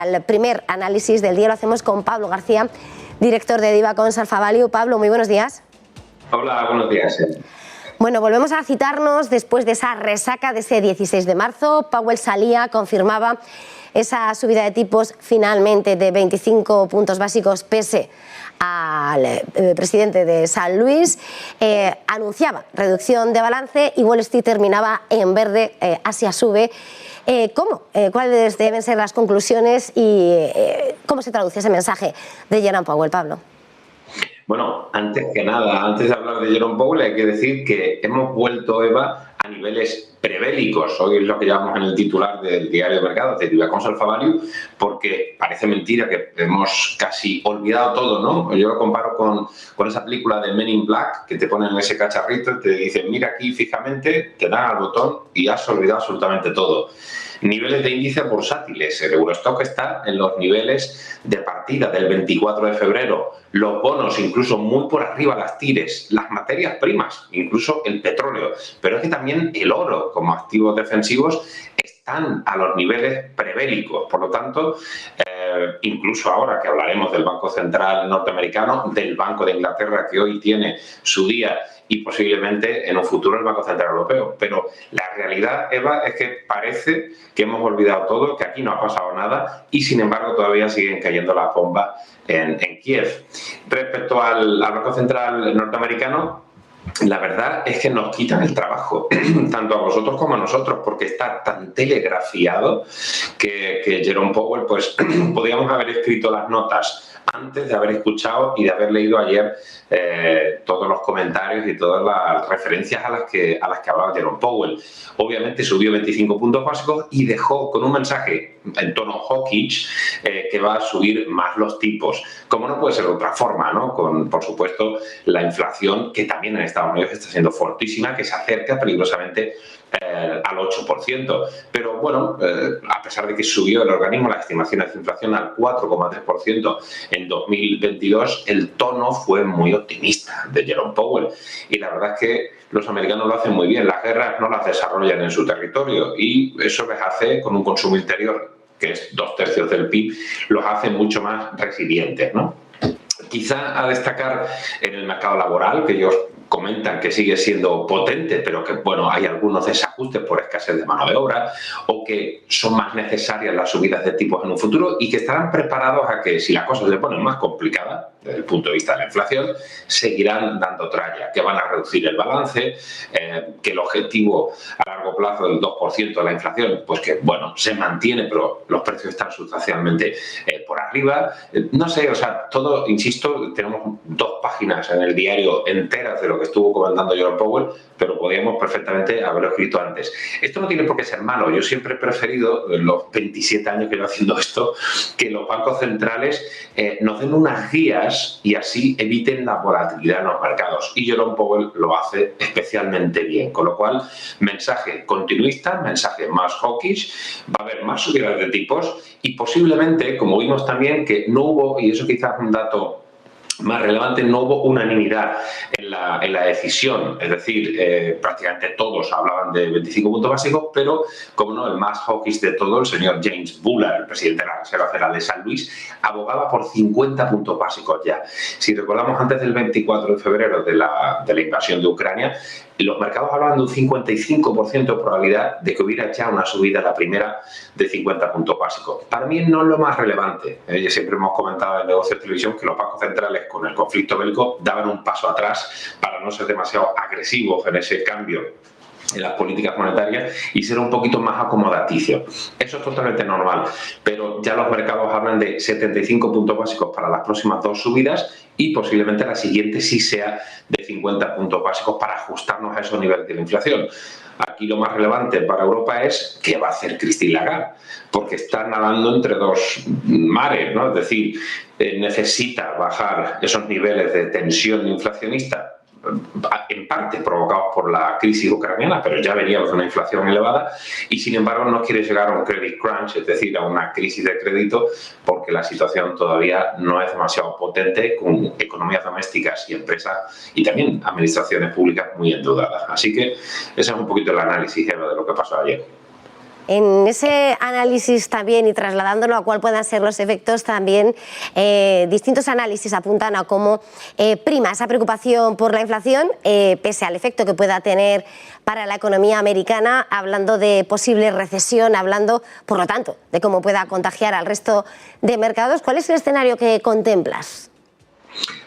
El primer análisis del día lo hacemos con Pablo García, director de Divacons Alpha Value. Pablo, muy buenos días. Hola, buenos días. Bueno, volvemos a citarnos después de esa resaca de ese 16 de marzo. Powell salía, confirmaba esa subida de tipos finalmente de 25 puntos básicos pese al presidente de San Luis, anunciaba reducción de balance y Wall Street terminaba en verde, Asia sube. ¿Cómo? ¿Cuáles deben ser las conclusiones y cómo se traduce ese mensaje de Jerome Powell, Pablo? Bueno, antes que nada, antes de hablar de Jerome Powell, hay que decir que hemos vuelto, Eva, a niveles prebélicos. Hoy es lo que llamamos en el titular del diario de mercados de Divacons Alpha Value, porque parece mentira que hemos casi olvidado todo, ¿no? Yo lo comparo con esa película de Men in Black, que te ponen ese cacharrito y te dicen, mira aquí fijamente, te dan al botón y has olvidado absolutamente todo. Niveles de índices bursátiles. El Eurostock está en los niveles de partida del 24 de febrero. Los bonos incluso muy por arriba, las tires, las materias primas, incluso el petróleo. Pero es que también el oro como activos defensivos están a los niveles prebélicos. Por lo tanto, incluso ahora que hablaremos del Banco Central norteamericano, del Banco de Inglaterra que hoy tiene su día y posiblemente en un futuro el Banco Central Europeo. Pero la realidad, Eva, es que parece que hemos olvidado todo, que aquí no ha pasado nada y sin embargo todavía siguen cayendo las bombas en Kiev. Respecto al Banco Central norteamericano, la verdad es que nos quitan el trabajo, tanto a vosotros como a nosotros, porque está tan telegrafiado que Jerome Powell, pues podíamos haber escrito las notas antes de haber escuchado y de haber leído ayer todos los comentarios y todas las referencias a las que hablaba Jerome Powell. Obviamente subió 25 puntos básicos y dejó con un mensaje en tono hawkish que va a subir más los tipos. Como no puede ser de otra forma, ¿no? Con, por supuesto, la inflación, que también en Estados Unidos está siendo fortísima, que se acerca peligrosamente al 8%. Pero bueno, a pesar de que subió el organismo las estimaciones de inflación al 4,3% en 2022, el tono fue muy optimista de Jerome Powell. Y la verdad es que los americanos lo hacen muy bien. Las guerras no las desarrollan en su territorio y eso les hace, con un consumo interior que es 2/3 del PIB, los hace mucho más resilientes, ¿no? Quizá a destacar en el mercado laboral, que ellos comentan que sigue siendo potente, pero que bueno, hay algunos desajustes por escasez de mano de obra o que son más necesarias las subidas de tipos en un futuro y que estarán preparados a que si las cosas se ponen más complicadas desde el punto de vista de la inflación, seguirán dando tralla, que van a reducir el balance, que el objetivo a largo plazo del 2% de la inflación, pues que bueno, se mantiene, pero los precios están sustancialmente por arriba. No sé, o sea, todo, insisto, tenemos 2 páginas en el diario enteras de lo que estuvo comentando Jerome Powell, pero podíamos perfectamente haberlo escrito antes. Esto no tiene por qué ser malo. Yo siempre he preferido, en los 27 años que llevo haciendo esto, que los bancos centrales nos den unas guías y así eviten la volatilidad en los mercados. Y Jerome Powell lo hace especialmente bien. Con lo cual, mensaje continuista, mensaje más hawkish, va a haber más subidas de tipos y posiblemente, como vimos también, que no hubo, y eso quizás es un dato más relevante, no hubo unanimidad en la decisión, es decir, prácticamente todos hablaban de 25 puntos básicos, pero como no, el más hawkish de todo, el señor James Bullard, el presidente de la Reserva Federal de San Luis, abogaba por 50 puntos básicos ya. Si recordamos, antes del 24 de febrero de la invasión de Ucrania, los mercados hablaban de un 55% de probabilidad de que hubiera ya una subida, la primera, de 50 puntos básicos. Para mí no es lo más relevante. Siempre hemos comentado en Negocios de Televisión que los bancos centrales con el conflicto bélico daban un paso atrás para no ser demasiado agresivos en ese cambio en las políticas monetarias y ser un poquito más acomodaticios. Eso es totalmente normal, pero ya los mercados hablan de 75 puntos básicos para las próximas 2 subidas y posiblemente la siguiente sí sea de 50 puntos básicos para ajustarnos a esos niveles de la inflación. Aquí lo más relevante para Europa es qué va a hacer Christine Lagarde, porque está nadando entre 2 mares, ¿no? Es decir, necesita bajar esos niveles de tensión inflacionista, en parte provocados por la crisis ucraniana, pero ya veníamos de una inflación elevada y sin embargo no quiere llegar a un credit crunch, es decir, a una crisis de crédito, porque la situación todavía no es demasiado potente, con economías domésticas y empresas y también administraciones públicas muy endeudadas. Así que ese es un poquito el análisis, Eva, de lo que pasó ayer. En ese análisis también y trasladándolo a cuál puedan ser los efectos también, distintos análisis apuntan a cómo prima esa preocupación por la inflación, pese al efecto que pueda tener para la economía americana, hablando de posible recesión, hablando, por lo tanto, de cómo pueda contagiar al resto de mercados. ¿Cuál es el escenario que contemplas?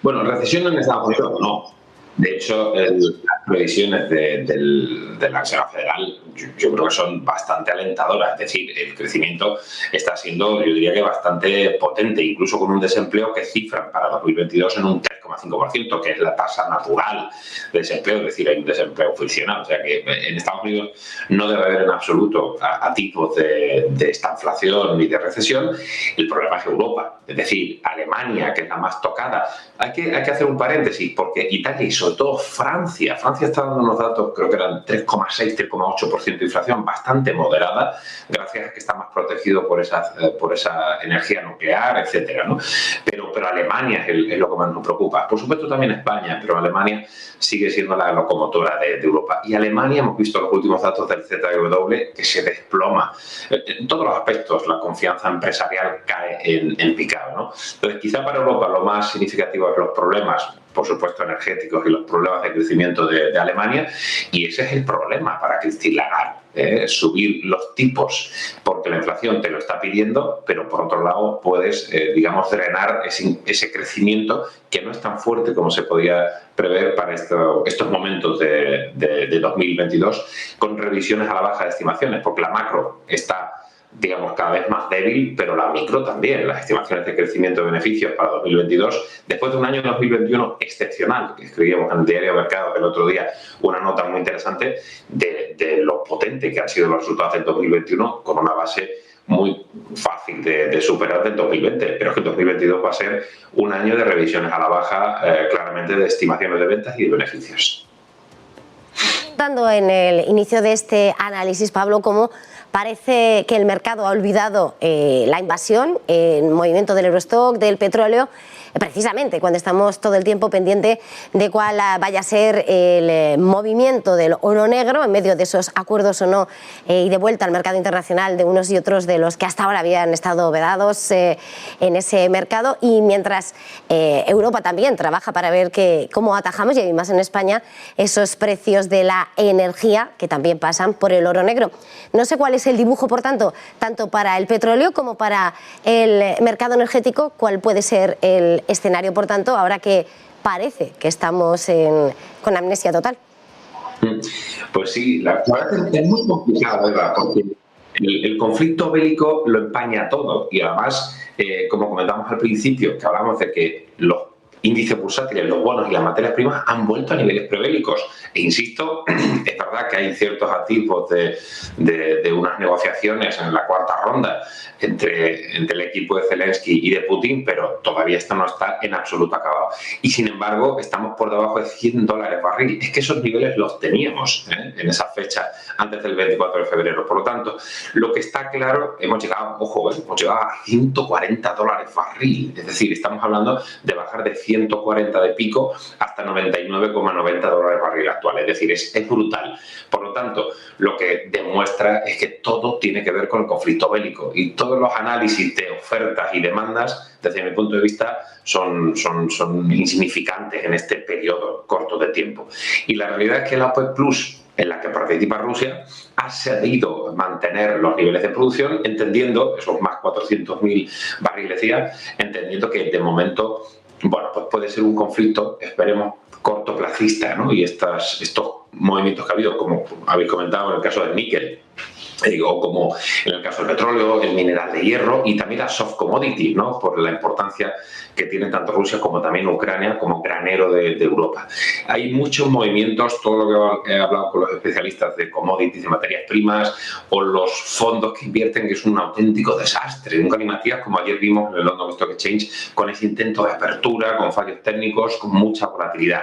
Bueno, recesión en Estados Unidos no. De hecho, las previsiones de la Reserva Federal yo creo que son bastante alentadoras. Es decir, el crecimiento está siendo, yo diría que bastante potente, incluso con un desempleo que cifran para 2022 en un 3,5%, que es la tasa natural de desempleo. Es decir, hay un desempleo friccional. O sea que en Estados Unidos no debe haber en absoluto atisbos de esta inflación ni de recesión. El problema es Europa, es decir, Alemania, que es la más tocada. Hay que hacer un paréntesis, porque Italia y sobre todo Francia está dando unos datos, creo que eran 3,6, 3,8% de inflación, bastante moderada, gracias a que está más protegido por esa energía nuclear, etcétera, ¿no? Pero Alemania es lo que más nos preocupa. Por supuesto también España, pero Alemania sigue siendo la locomotora de Europa. Y Alemania, hemos visto los últimos datos del ZEW, que se desploma. En todos los aspectos, la confianza empresarial cae en picado, ¿no? Entonces, quizá para Europa lo más significativo es los problemas, por supuesto, energéticos y los problemas de crecimiento de Alemania, y ese es el problema para Christine Lagarde, subir los tipos porque la inflación te lo está pidiendo, pero por otro lado puedes, digamos, drenar ese crecimiento que no es tan fuerte como se podía prever para estos momentos de 2022, con revisiones a la baja de estimaciones, porque la macro está, digamos, cada vez más débil, pero la micro también. Las estimaciones de crecimiento de beneficios para 2022, después de un año 2021 excepcional, que escribíamos en el diario Mercado el otro día una nota muy interesante de lo potente que han sido los resultados del 2021, con una base muy fácil de superar del 2020, pero es que el 2022 va a ser un año de revisiones a la baja, claramente, de estimaciones de ventas y de beneficios. Dando en el inicio de este análisis, Pablo, cómo parece que el mercado ha olvidado la invasión, el movimiento del Eurostock, del petróleo, precisamente cuando estamos todo el tiempo pendiente de cuál vaya a ser el movimiento del oro negro en medio de esos acuerdos o no y de vuelta al mercado internacional de unos y otros de los que hasta ahora habían estado vedados en ese mercado, y mientras Europa también trabaja para ver cómo atajamos, y más en España, esos precios de la energía que también pasan por el oro negro. No sé cuál es el dibujo, por tanto para el petróleo como para el mercado energético, cuál puede ser el escenario, por tanto, ahora que parece que estamos con amnesia total. Pues sí, la verdad es muy complicado, Eva, porque el conflicto bélico lo empaña todo, y además, como comentamos al principio, que hablamos de que los índices bursátiles, los bonos y las materias primas han vuelto a niveles prebélicos. E insisto, es verdad que hay ciertos atisbos de unas negociaciones en la cuarta ronda entre el equipo de Zelensky y de Putin, pero todavía esto no está en absoluto acabado. Y sin embargo, estamos por debajo de $100 barril. Es que esos niveles los teníamos en esa fecha, antes del 24 de febrero. Por lo tanto, lo que está claro, hemos llegado a $140 barril. Es decir, estamos hablando de bajar de 140 de pico hasta 99,90 barril actual. Es decir, es brutal. Por lo tanto, lo que demuestra es que todo tiene que ver con el conflicto bélico, y todos los análisis de ofertas y demandas, desde mi punto de vista, son insignificantes en este periodo corto de tiempo. Y la realidad es que la OPEP Plus, en la que participa Rusia, ha sabido mantener los niveles de producción, entendiendo, esos más 400.000 barriles día, entendiendo que de momento, bueno, pues puede ser un conflicto, esperemos, cortoplacista, ¿no? Y estos movimientos que ha habido, como habéis comentado en el caso del níquel, o como en el caso del petróleo, el mineral de hierro, y también las soft commodities, ¿no? Por la importancia que tienen tanto Rusia como también Ucrania como granero de Europa. Hay muchos movimientos, todo lo que he hablado con los especialistas de commodities, de materias primas, o los fondos que invierten, que es un auténtico desastre. Nunca ni Matías, como ayer vimos en el London Stock Exchange, con ese intento de apertura, con fallos técnicos, con mucha volatilidad.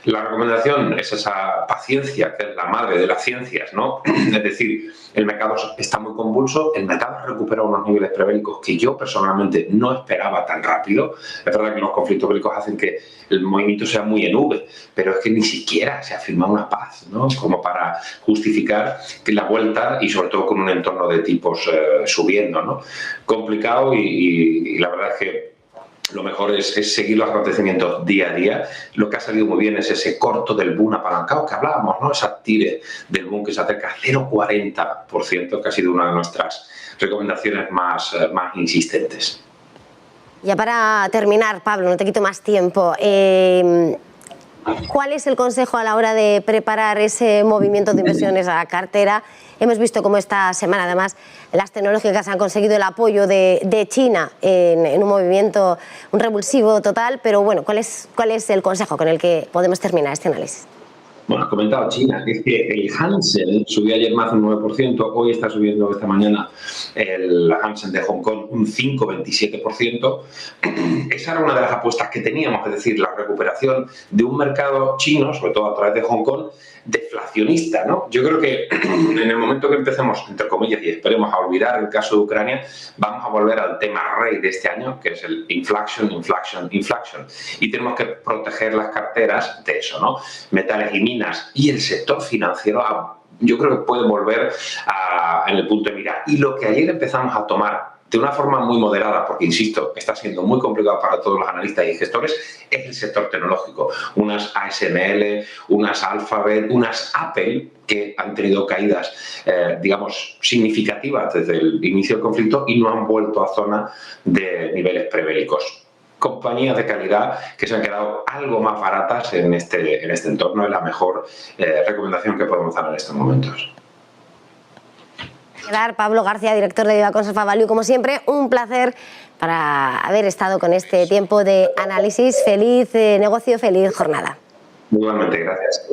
La recomendación es esa paciencia, que es la madre de las ciencias, ¿no? Es decir, el mercado está muy convulso, el mercado ha recuperado unos niveles prebélicos que yo personalmente no esperaba tan rápido. Es verdad que los conflictos bélicos hacen que el movimiento sea muy en V, pero es que ni siquiera se ha firmado una paz, ¿no?, como para justificar que la vuelta, y sobre todo con un entorno de tipos subiendo, ¿no? Complicado, y la verdad es que lo mejor es seguir los acontecimientos día a día. Lo que ha salido muy bien es ese corto del boom apalancado que hablábamos, ¿no? Esa tire del boom que se acerca a 0,40%, que ha sido una de nuestras recomendaciones más insistentes. Ya para terminar, Pablo, no te quito más tiempo. ¿Cuál es el consejo a la hora de preparar ese movimiento de inversiones a cartera? Hemos visto cómo esta semana, además, las tecnológicas han conseguido el apoyo de China en un movimiento, un revulsivo total, pero bueno, ¿cuál es el consejo con el que podemos terminar este análisis? Bueno, has comentado China, que es que el Hansen subió ayer más de un 9%, hoy está subiendo esta mañana el Hansen de Hong Kong un 5,27%. Esa era una de las apuestas que teníamos, es decir, la recuperación de un mercado chino, sobre todo a través de Hong Kong, deflacionista, ¿no? Yo creo que en el momento que empecemos, entre comillas, y esperemos a olvidar el caso de Ucrania, vamos a volver al tema rey de este año, que es el inflation. Y tenemos que proteger las carteras de eso, ¿no? Metales y minas y el sector financiero, yo creo que puede volver en el punto de mira. Y lo que ayer empezamos a tomar de una forma muy moderada, porque, insisto, está siendo muy complicado para todos los analistas y gestores, es el sector tecnológico. Unas ASML, unas Alphabet, unas Apple, que han tenido caídas, digamos, significativas desde el inicio del conflicto y no han vuelto a zona de niveles prebélicos. Compañías de calidad que se han quedado algo más baratas en este entorno, es la mejor recomendación que podemos dar en estos momentos. Pablo García, director de Viva Conserva Value, como siempre, un placer para haber estado con este tiempo de análisis. Feliz negocio, feliz jornada. Igualmente, gracias.